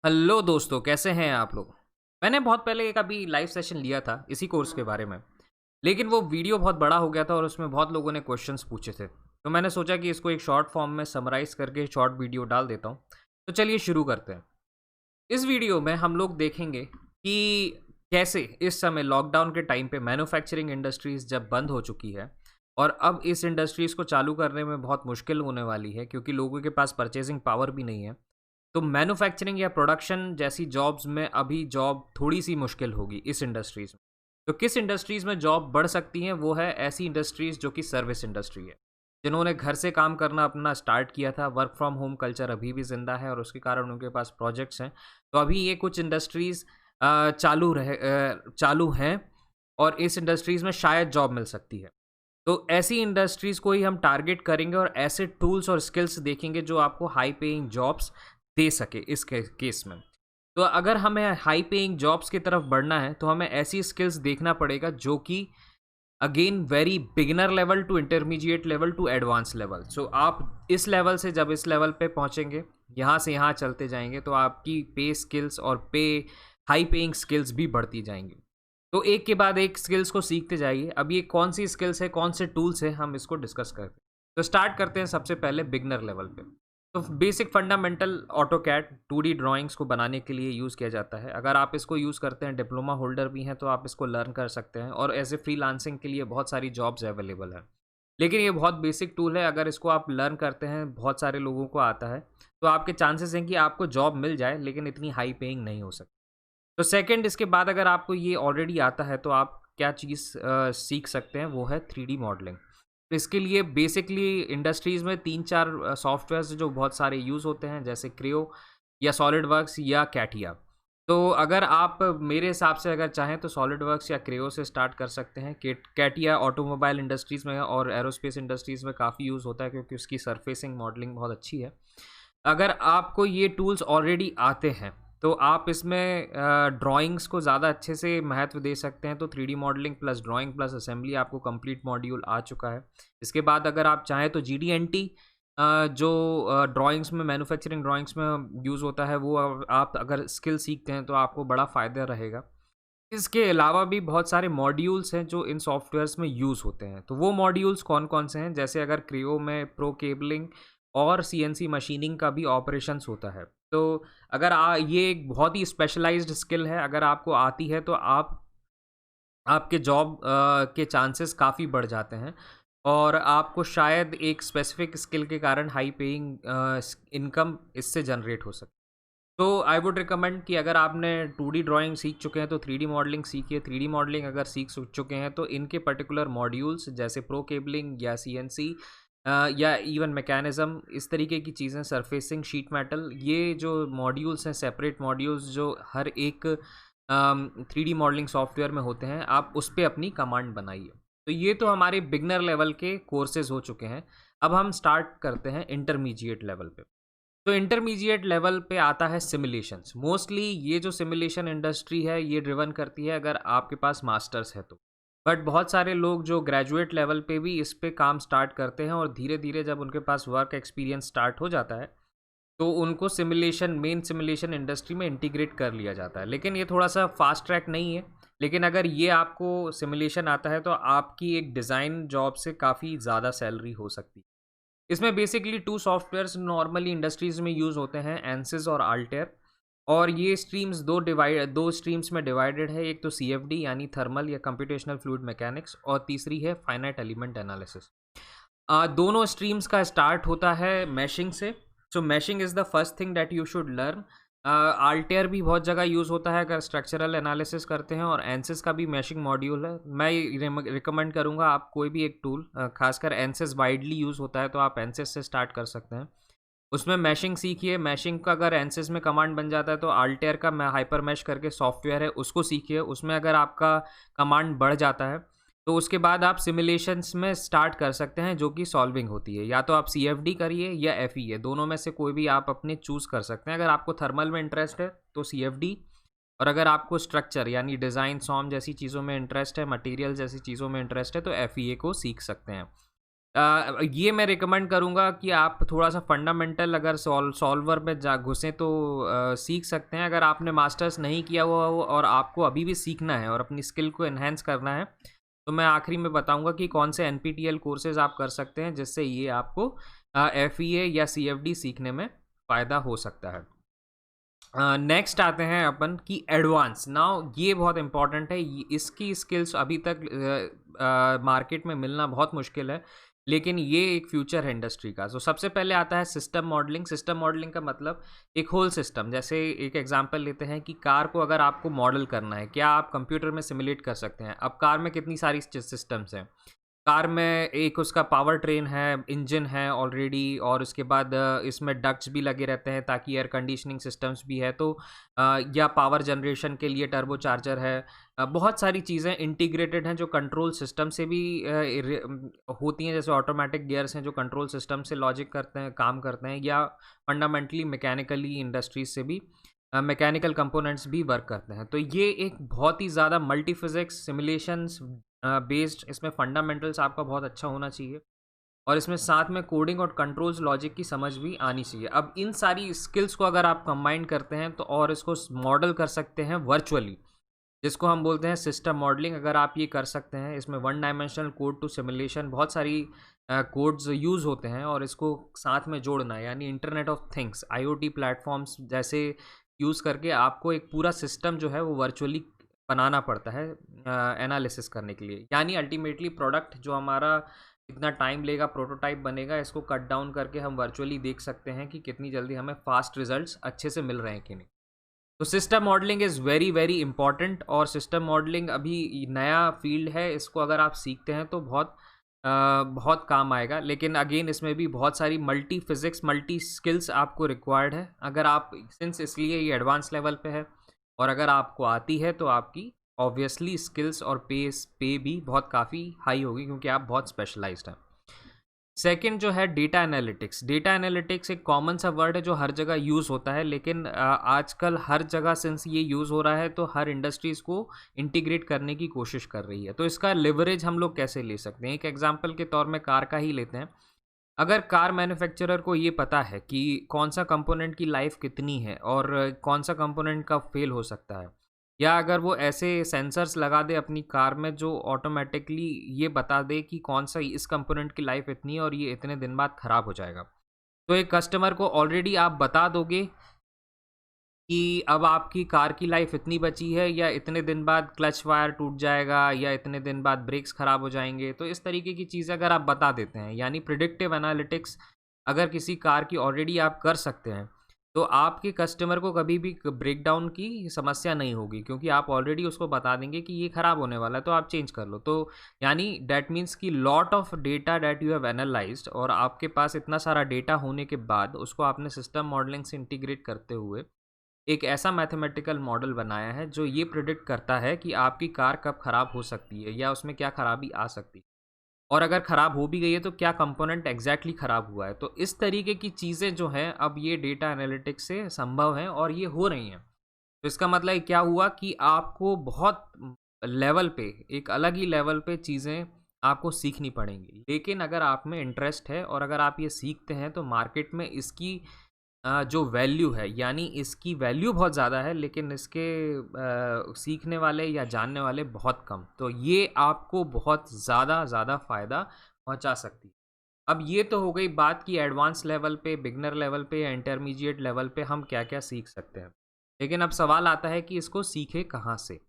Hello दोस्तों, कैसे हैं आप लोग। मैंने बहुत पहले एक अभी लाइव सेशन लिया था इसी कोर्स के बारे में। लेकिन वो वीडियो बहुत बड़ा हो गया था और उसमें बहुत लोगों ने क्वेश्चंस पूछे थे, तो मैंने सोचा कि इसको एक शॉर्ट फॉर्म में समराइज़ करके शॉर्ट वीडियो डाल देता हूँ। तो चलिए शुरू करते हैं। इस वीडियो में हम लोग देखेंगे कि कैसे इस समय लॉकडाउन के टाइम पे मैन्युफैक्चरिंग इंडस्ट्रीज़ जब बंद हो चुकी है और अब इस इंडस्ट्रीज़ को चालू करने में बहुत मुश्किल होने वाली है, क्योंकि लोगों के पास परचेजिंग पावर भी नहीं है। तो मैन्युफैक्चरिंग या प्रोडक्शन जैसी जॉब्स में अभी जॉब थोड़ी-सी मुश्किल होगी इस इंडस्ट्रीज़ में। तो किस इंडस्ट्रीज़ में जॉब बढ़ सकती हैं, वो है ऐसी इंडस्ट्रीज़ जो कि सर्विस इंडस्ट्री है। जिन्होंने घर से काम करना अपना स्टार्ट किया था, वर्क फ्रॉम होम कल्चर अभी भी ज़िंदा है और उसके कारण उनके पास प्रोजेक्ट्स हैं। तो अभी ये कुछ इंडस्ट्रीज़ चालू हैं और इस इंडस्ट्रीज़ में शायद जॉब मिल सकती है। तो ऐसी इंडस्ट्रीज़ को ही हम टारगेट करेंगे और ऐसे टूल्स और स्किल्स देखेंगे जो आपको हाई पेइंग जॉब्स दे सके इस केस में। तो अगर हमें हाई पेइंग जॉब्स की तरफ बढ़ना है तो हमें ऐसी स्किल्स देखना पड़ेगा जो कि again very beginner level to intermediate level to advance level. So आप इस लेवल से जब इस लेवल पे पहुंचेंगे, यहाँ से यहाँ चलते जाएंगे, तो आपकी पे स्किल्स और हाई पेइंग स्किल्स भी बढ़ती जाएंगी। तो एक के बाद एक स्किल्स को सीखते जाइए। अब ये कौन सी स्किल्स है, कौन से टूल्स है, हम इसको डिस्कस करते हैं। तो स्टार्ट करते हैं सबसे पहले बिगनर लेवल पे। तो basic fundamental AutoCAD 2D drawings को बनाने के लिए यूज़ किया जाता है। अगर आप इसको यूज़ करते हैं, डिप्लोमा होल्डर भी हैं, तो आप इसको लर्न कर सकते हैं और एज ए फ्रीलांसिंग के लिए बहुत सारी जॉब्स अवेलेबल हैं। लेकिन ये बहुत बेसिक टूल है, अगर इसको आप लर्न करते हैं, बहुत सारे लोगों को आता है, तो आपके चांसेस हैं कि आपको जॉब मिल जाए, लेकिन इतनी हाई पेइंग नहीं हो सकती। तो सेकंड, इसके बाद अगर आपको ये ऑलरेडी आता है तो आप क्या चीज़ सीख सकते हैं, वो है 3D मॉडलिंग। तो इसके लिए बेसिकली इंडस्ट्रीज़ में 3-4 सॉफ्टवेयर्स जो बहुत सारे यूज़ होते हैं, जैसे क्रियो या सॉलिडवर्क्स या कैटिया। तो अगर आप मेरे हिसाब से अगर चाहें तो सॉलिडवर्क्स या क्रियो से स्टार्ट कर सकते हैं। कैटिया ऑटोमोबाइल इंडस्ट्रीज़ में और एरोस्पेस इंडस्ट्रीज़ में काफ़ी यूज़ होता है, क्योंकि उसकी सरफेसिंग मॉडलिंग बहुत अच्छी है। अगर आपको ये टूल्स ऑलरेडी आते हैं तो आप इसमें ड्राइंग्स को ज़्यादा अच्छे से महत्व दे सकते हैं। तो 3D modelling plus drawing plus assembly आपको कंप्लीट मॉड्यूल आ चुका है। इसके बाद अगर आप चाहें तो GD&T जो ड्राइंग्स में, मैन्युफैक्चरिंग ड्राइंग्स में यूज़ होता है, वो आप अगर स्किल सीखते हैं तो आपको बड़ा फ़ायदा रहेगा। इसके अलावा भी बहुत सारे मॉड्यूल्स हैं जो इन सॉफ्टवेयर्स में यूज़ होते हैं। तो वो मॉड्यूल्स कौन-कौन से हैं? जैसे अगर क्रियो में प्रो केबलिंग और CNC मशीनिंग का भी ऑपरेशंस होता है। तो अगर ये एक बहुत ही स्पेशलाइज़्ड स्किल है, अगर आपको आती है तो आपके जॉब के चांसेस काफ़ी बढ़ जाते हैं और आपको शायद एक स्पेसिफिक स्किल के कारण हाई पेइंग इनकम इससे जनरेट हो सके। तो आई वुड रिकमेंड कि अगर आपने 2D ड्राइंग सीख चुके हैं तो 3D मॉडलिंग सीखिए। 3D मॉडलिंग अगर सीख चुके हैं तो इनके पर्टिकुलर मॉड्यूल्स जैसे प्रो केबलिंग या CNC या इवन मैकेनिज्म, इस तरीके की चीज़ें, सरफेसिंग, शीट मेटल, ये जो मॉड्यूल्स हैं, सेपरेट मॉड्यूल्स जो हर एक 3D मॉडलिंग सॉफ्टवेयर में होते हैं, आप उस पे अपनी कमांड बनाइए। तो ये तो हमारे बिगनर लेवल के कोर्सेज हो चुके हैं। अब हम स्टार्ट करते हैं इंटरमीडिएट लेवल पे। तो इंटरमीडिएट लेवल पे आता है सिमुलेशंस। मोस्टली ये जो सिमुलेशन इंडस्ट्री है, ये ड्रिवन करती है अगर आपके पास मास्टर्स है तो। बट बहुत सारे लोग जो ग्रेजुएट लेवल पे भी इस पे काम स्टार्ट करते हैं और धीरे धीरे जब उनके पास वर्क एक्सपीरियंस स्टार्ट हो जाता है तो उनको मेन सिमुलेशन इंडस्ट्री में इंटीग्रेट कर लिया जाता है। लेकिन ये थोड़ा सा फास्ट ट्रैक नहीं है। लेकिन अगर ये आपको सिमुलेशन आता है तो आपकी एक डिज़ाइन जॉब से काफ़ी ज़्यादा सैलरी हो सकती है। इसमें बेसिकली 2 सॉफ्टवेयर्स नॉर्मली इंडस्ट्रीज़ में यूज़ होते हैं, एनसिस और अल्टेयर। और ये स्ट्रीम्स 2 स्ट्रीम्स में डिवाइडेड है। एक तो CFD यानी थर्मल या कंप्यूटेशनल फ्लूइड मैकेनिक्स, और तीसरी है फाइनाइट एलिमेंट एनालिसिस। दोनों स्ट्रीम्स का स्टार्ट होता है मैशिंग से। So meshing is the first thing that you should learn. Altair भी बहुत जगह यूज़ होता है अगर स्ट्रक्चरल एनालिसिस करते हैं, और एनसिस का भी मैशिंग मॉड्यूल है। मैं रिकमेंड करूँगा आप कोई भी एक टूल, खासकर एनसिस वाइडली यूज़ होता है तो आप एनसिस से स्टार्ट कर सकते हैं। उसमें मैशिंग सीखिए। मैशिंग का अगर एनसिस में कमांड बन जाता है तो अल्टेयर का हाइपर मैश करके सॉफ्टवेयर है, उसको सीखिए। उसमें अगर आपका कमांड बढ़ जाता है तो उसके बाद आप सिमुलेशंस में स्टार्ट कर सकते हैं, जो कि सॉल्विंग होती है। या तो आप CFD करिए या FEA, दोनों में से कोई भी आप अपने चूज़ कर सकते हैं। अगर आपको थर्मल में इंटरेस्ट है तो CFD, और अगर आपको स्ट्रक्चर यानी डिज़ाइन, सॉम जैसी चीज़ों में इंटरेस्ट है, मटेरियल जैसी चीज़ों में इंटरेस्ट है, तो FEA को सीख सकते हैं। ये मैं रिकमेंड करूँगा कि आप थोड़ा-सा फंडामेंटल अगर सॉल्वर में जा घुसें तो सीख सकते हैं। अगर आपने मास्टर्स नहीं किया हुआ हो और आपको अभी भी सीखना है और अपनी स्किल को एनहांस करना है, तो मैं आखिरी में बताऊँगा कि कौन से एनपीटीईएल कोर्सेज़ आप कर सकते हैं, जिससे ये आपको एफईए या सीएफडी सीखने में फ़ायदा हो सकता है। नेक्स्ट आते हैं अपन की एडवांस। नाउ ये बहुत इंपॉर्टेंट है, इसकी स्किल्स अभी तक मार्केट में मिलना बहुत मुश्किल है, लेकिन ये एक फ्यूचर है इंडस्ट्री का। तो सबसे पहले आता है सिस्टम मॉडलिंग। सिस्टम मॉडलिंग का मतलब एक होल सिस्टम। जैसे एक एग्जांपल लेते हैं कि कार को अगर आपको मॉडल करना है, क्या आप कंप्यूटर में सिमुलेट कर सकते हैं? अब कार में कितनी सारी सिस्टम्स हैं। कार में एक उसका पावर ट्रेन है, इंजन है ऑलरेडी, और उसके बाद इसमें डक्ट्स भी लगे रहते हैं ताकि एयर कंडीशनिंग सिस्टम्स भी है, तो या पावर जनरेशन के लिए टर्बो चार्जर है। बहुत सारी चीज़ें इंटीग्रेटेड हैं जो कंट्रोल सिस्टम से भी होती हैं, जैसे ऑटोमेटिक गियर्स हैं जो कंट्रोल सिस्टम से लॉजिक करते हैं, काम करते हैं, या फंडामेंटली मैकेनिकली इंडस्ट्रीज से भी मैकेनिकल कंपोनेंट्स भी वर्क करते हैं। तो ये एक बहुत ही ज़्यादा मल्टी फिजिक्स सिमुलेशंस बेस्ड, इसमें फंडामेंटल्स आपका बहुत अच्छा होना चाहिए, और इसमें साथ में कोडिंग और कंट्रोल्स लॉजिक की समझ भी आनी चाहिए। अब इन सारी स्किल्स को अगर आप कंबाइन करते हैं तो और इसको मॉडल कर सकते हैं वर्चुअली, जिसको हम बोलते हैं सिस्टम मॉडलिंग। अगर आप ये कर सकते हैं, इसमें one dimensional code to simulation, बहुत सारी कोड्स यूज़ होते हैं, और इसको साथ में जोड़ना है, यानी internet of things, IoT platforms जैसे यूज़ करके आपको एक पूरा सिस्टम जो है वो वर्चुअली बनाना पड़ता है एनालिसिस करने के लिए। यानी अल्टीमेटली प्रोडक्ट जो हमारा इतना टाइम लेगा, प्रोटोटाइप बनेगा, इसको कट डाउन करके हम वर्चुअली देख सकते हैं कि कितनी जल्दी हमें फास्ट रिजल्ट्स अच्छे से मिल रहे हैं कि नहीं। तो system modelling is very very important, और सिस्टम मॉडलिंग अभी नया फील्ड है। इसको अगर आप सीखते हैं तो बहुत काम आएगा, लेकिन अगेन इसमें भी बहुत सारी मल्टी फिजिक्स, मल्टी स्किल्स आपको रिक्वायर्ड है। अगर आप सिंस इसलिए ये एडवांस लेवल पे है, और अगर आपको आती है तो आपकी ऑब्वियसली स्किल्स और पे भी बहुत काफ़ी हाई होगी, क्योंकि आप बहुत स्पेशलाइज्ड हैं। सेकंड जो है डेटा एनालिटिक्स। डेटा एनालिटिक्स एक कॉमन सा वर्ड है जो हर जगह यूज़ होता है, लेकिन आजकल हर जगह सिंस ये यूज़ हो रहा है तो हर इंडस्ट्रीज़ को इंटीग्रेट करने की कोशिश कर रही है। तो इसका लिवरेज हम लोग कैसे ले सकते हैं? एक एग्जांपल के तौर में कार का ही लेते हैं। अगर कार मैन्युफैक्चरर को ये पता है कि कौन सा कंपोनेंट की लाइफ कितनी है और कौन सा कंपोनेंट कब फेल हो सकता है, या अगर वो ऐसे सेंसर्स लगा दे अपनी कार में जो ऑटोमेटिकली ये बता दे कि कौन सा इस कंपोनेंट की लाइफ इतनी है और ये इतने दिन बाद ख़राब हो जाएगा, तो एक कस्टमर को ऑलरेडी आप बता दोगे कि अब आपकी कार की लाइफ इतनी बची है, या इतने दिन बाद क्लच वायर टूट जाएगा, या इतने दिन बाद ब्रेक्स ख़राब हो जाएंगे। तो इस तरीके की चीज़ें अगर आप बता देते हैं, यानी प्रिडिक्टिव एनालिटिक्स अगर किसी कार की ऑलरेडी आप कर सकते हैं, तो आपके कस्टमर को कभी भी ब्रेकडाउन की समस्या नहीं होगी, क्योंकि आप ऑलरेडी उसको बता देंगे कि ये ख़राब होने वाला है तो आप चेंज कर लो। तो यानी डैट मीन्स कि lot of data that you have analysed, और आपके पास इतना सारा डेटा होने के बाद उसको आपने सिस्टम मॉडलिंग से इंटीग्रेट करते हुए एक ऐसा मैथमेटिकल मॉडल बनाया है जो ये प्रिडिक्ट करता है कि आपकी कार कब ख़राब हो सकती है, या उसमें क्या ख़राबी आ सकती है, और अगर ख़राब हो भी गई है तो क्या कंपोनेंट एग्जैक्टली ख़राब हुआ है। तो इस तरीके की चीज़ें जो हैं अब ये डेटा एनालिटिक्स से संभव हैं, और ये हो रही हैं। तो इसका मतलब क्या हुआ कि आपको बहुत लेवल पे, एक अलग ही लेवल पे चीज़ें आपको सीखनी पड़ेंगी, लेकिन अगर आप में इंटरेस्ट है और अगर आप ये सीखते हैं तो मार्केट में इसकी जो वैल्यू है, यानी इसकी वैल्यू बहुत ज़्यादा है, लेकिन इसके सीखने वाले या जानने वाले बहुत कम। तो ये आपको बहुत ज़्यादा फ़ायदा पहुंचा सकती है। अब ये तो हो गई बात कि एडवांस लेवल पे, बिगनर लेवल पे या इंटरमीडिएट लेवल पे हम क्या क्या सीख सकते हैं, लेकिन अब सवाल आता है कि इसको सीखे कहाँ से।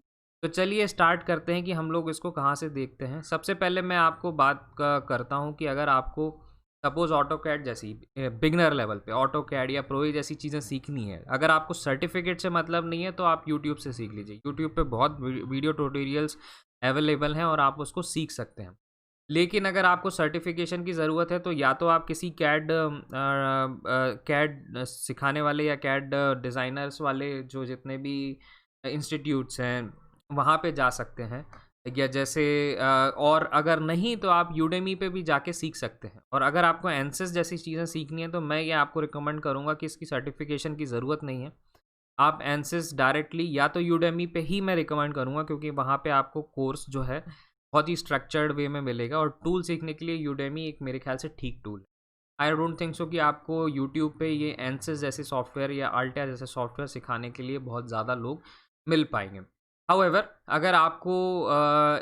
तो चलिए स्टार्ट करते हैं कि हम लोग इसको कहाँ से देखते हैं। सबसे पहले मैं आपको बात करता हूँ कि अगर आपको सपोज ऑटो कैड जैसी बिगनर लेवल पे ऑटो कैड या प्रो जैसी चीज़ें सीखनी है, अगर आपको सर्टिफिकेट से मतलब नहीं है तो आप यूट्यूब से सीख लीजिए। यूट्यूब पे बहुत वीडियो ट्यूटोरियल्स अवेलेबल हैं और आप उसको सीख सकते हैं। लेकिन अगर आपको सर्टिफिकेशन की ज़रूरत है तो या तो आप किसी कैड सिखाने वाले या कैड डिज़ाइनर्स वाले जो जितने भी इंस्टीट्यूट्स हैं वहाँ पे जा सकते हैं, या जैसे और अगर नहीं तो आप यूडेमी पे भी जाके सीख सकते हैं। और अगर आपको एनसिस जैसी चीज़ें सीखनी है तो मैं ये आपको रिकमेंड करूँगा कि इसकी सर्टिफिकेशन की ज़रूरत नहीं है। आप एनसिस डायरेक्टली या तो यूडेमी पे ही मैं रिकमेंड करूँगा, क्योंकि वहाँ पे आपको कोर्स जो है बहुत ही स्ट्रक्चर्ड वे में मिलेगा। और टूल सीखने के लिए यूडेमी एक मेरे ख्याल से ठीक टूल है। आई डोंट थिंक सो कि आपको यूट्यूब पे ये एनसिस जैसे सॉफ्टवेयर या अल्टिया जैसे सॉफ्टवेयर सिखाने के लिए बहुत ज़्यादा लोग मिल पाएंगे। हाउएवर अगर आपको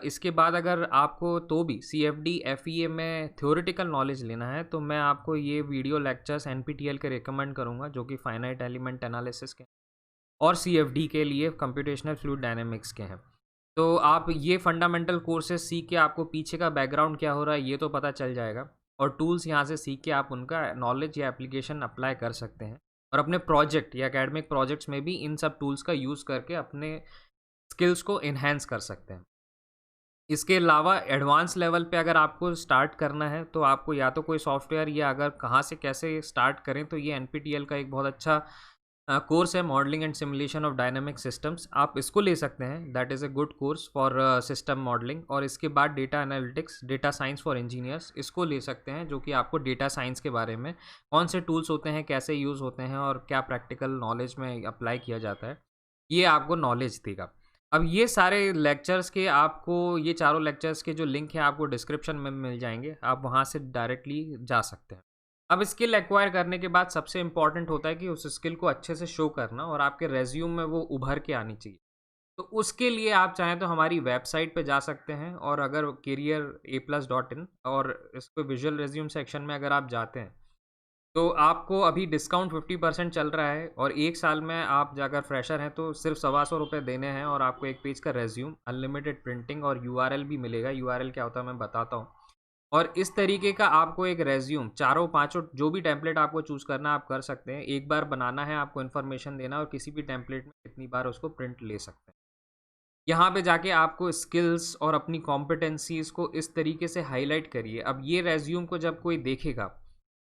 इसके बाद अगर आपको तो भी CFD FEA में थ्योरेटिकल नॉलेज लेना है तो मैं आपको ये वीडियो लेक्चर्स NPTEL के रिकमेंड करूँगा, जो कि फाइनाइट एलिमेंट एनालिसिस के और CFD के लिए कंप्यूटेशनल फ्लूइड डायनेमिक्स के हैं। तो आप ये फंडामेंटल कोर्सेज सीख के आपको पीछे का बैकग्राउंड क्या हो रहा है ये तो पता चल जाएगा, और टूल्स यहाँ से सीख के आप उनका नॉलेज या एप्लीकेशन अप्लाई कर सकते हैं और अपने प्रोजेक्ट या एकेडमिक प्रोजेक्ट्स में भी इन सब टूल्स का यूज़ करके अपने स्किल्स को इन्हेंस कर सकते हैं। इसके अलावा एडवांस लेवल पे अगर आपको स्टार्ट करना है तो आपको या तो कोई सॉफ्टवेयर या अगर कहाँ से कैसे स्टार्ट करें तो ये NPTEL का एक बहुत अच्छा कोर्स है, modelling and simulation of dynamic systems. आप इसको ले सकते हैं, that is a good course for system modelling. और इसके बाद data analytics, data science for engineers, इसको ले सकते हैं, जो कि आपको डेटा साइंस के बारे में कौन से टूल्स होते हैं, कैसे यूज़ होते हैं और क्या प्रैक्टिकल नॉलेज में अप्लाई किया जाता है, ये आपको नॉलेज देगा। अब ये सारे लेक्चर्स के आपको, ये चारों लेक्चर्स के जो लिंक हैं आपको डिस्क्रिप्शन में मिल जाएंगे, आप वहाँ से डायरेक्टली जा सकते हैं। अब स्किल एक्वायर करने के बाद सबसे इंपॉर्टेंट होता है कि उस स्किल को अच्छे से शो करना और आपके रेज्यूम में वो उभर के आनी चाहिए। तो उसके लिए आप चाहें तो हमारी वेबसाइट पे जा सकते हैं, और अगर careeraplus.in और इसको विजुअल रेज्यूम सेक्शन में अगर आप जाते हैं तो आपको अभी डिस्काउंट 50% चल रहा है, और 1 साल में आप अगर फ्रेशर हैं तो सिर्फ 125 रुपये देने हैं और आपको 1 पेज का रेज्यूम, अनलिमिटेड प्रिंटिंग और URL भी मिलेगा। URL क्या होता है मैं बताता हूँ। और इस तरीके का आपको एक रेज्यूम, चारों पांचों जो भी टेम्पलेट आपको चूज़ करना है आप कर सकते हैं। एक बार बनाना है, आपको इन्फॉर्मेशन देना और किसी भी टेम्पलेट में कितनी बार उसको प्रिंट ले सकते हैं। यहाँ पे जाके आपको स्किल्स और अपनी कॉम्पिटेंसीज को इस तरीके से हाईलाइट करिए। अब ये रेज्यूम को जब कोई देखेगा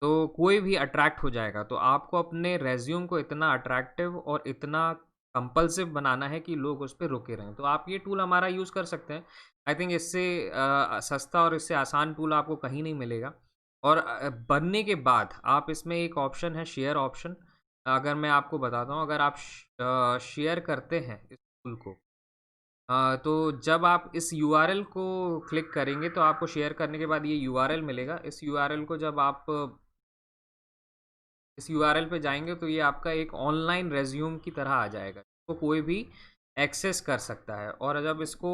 तो कोई भी अट्रैक्ट हो जाएगा। तो आपको अपने रेज्यूम को इतना अट्रैक्टिव और इतना कंपल्सिव बनाना है कि लोग उस पर रुके रहें। तो आप ये टूल हमारा यूज़ कर सकते हैं। आई थिंक इससे सस्ता और इससे आसान टूल आपको कहीं नहीं मिलेगा। और बनने के बाद आप इसमें एक ऑप्शन है शेयर ऑप्शन, अगर मैं आपको बताता हूँ, अगर आप शेयर करते हैं इस टूल को, तो जब आप इस URL को क्लिक करेंगे तो आपको शेयर करने के बाद ये URL मिलेगा। इस URL को जब आप इस URL पे जाएंगे तो ये आपका एक ऑनलाइन रेज्यूम की तरह आ जाएगा, तो कोई भी एक्सेस कर सकता है। और जब इसको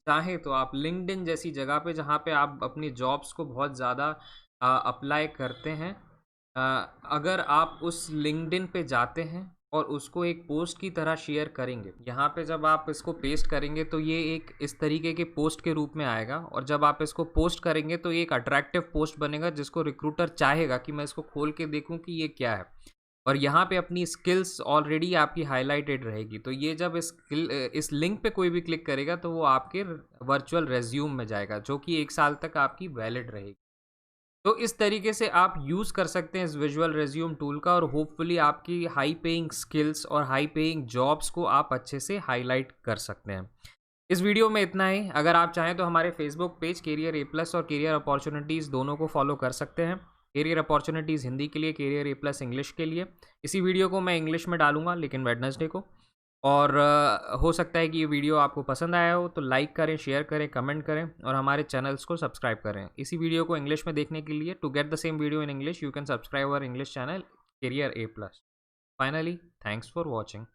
चाहें तो आप लिंक्डइन जैसी जगह पे, जहाँ पे आप अपनी जॉब्स को बहुत ज़्यादा अप्लाई करते हैं, अगर आप उस लिंक्डइन पे जाते हैं और उसको एक पोस्ट की तरह शेयर करेंगे, यहाँ पे जब आप इसको पेस्ट करेंगे तो ये एक इस तरीके के पोस्ट के रूप में आएगा। और जब आप इसको पोस्ट करेंगे तो ये एक अट्रैक्टिव पोस्ट बनेगा, जिसको रिक्रूटर चाहेगा कि मैं इसको खोल के देखूं कि ये क्या है। और यहाँ पे अपनी स्किल्स ऑलरेडी आपकी हाईलाइटेड रहेगी। तो ये जब इस लिंक पे कोई भी क्लिक करेगा तो वो आपके वर्चुअल रेज्यूम में जाएगा, जो कि 1 साल तक आपकी वैलिड रहेगी। तो इस तरीके से आप यूज़ कर सकते हैं इस विजुअल रेज्यूम टूल का, और होपफुली आपकी हाई पेइंग स्किल्स और हाई पेइंग जॉब्स को आप अच्छे से हाईलाइट कर सकते हैं। इस वीडियो में इतना ही। अगर आप चाहें तो हमारे Facebook page career A plus और कैरियर अपॉर्चुनिटीज़ दोनों को फॉलो कर सकते हैं। कैरियर अपॉर्चुनिटीज़ हिंदी के लिए, कैरियर ए प्लस इंग्लिश के लिए। इसी वीडियो को मैं इंग्लिश में डालूंगा लेकिन वेडनेसडे को। और हो सकता है कि ये वीडियो आपको पसंद आया हो तो लाइक करें, शेयर करें, कमेंट करें और हमारे चैनल्स को सब्सक्राइब करें। इसी वीडियो को इंग्लिश में देखने के लिए, to get the same video in English, you can subscribe our English channel career A plus. Finally, thanks for watching.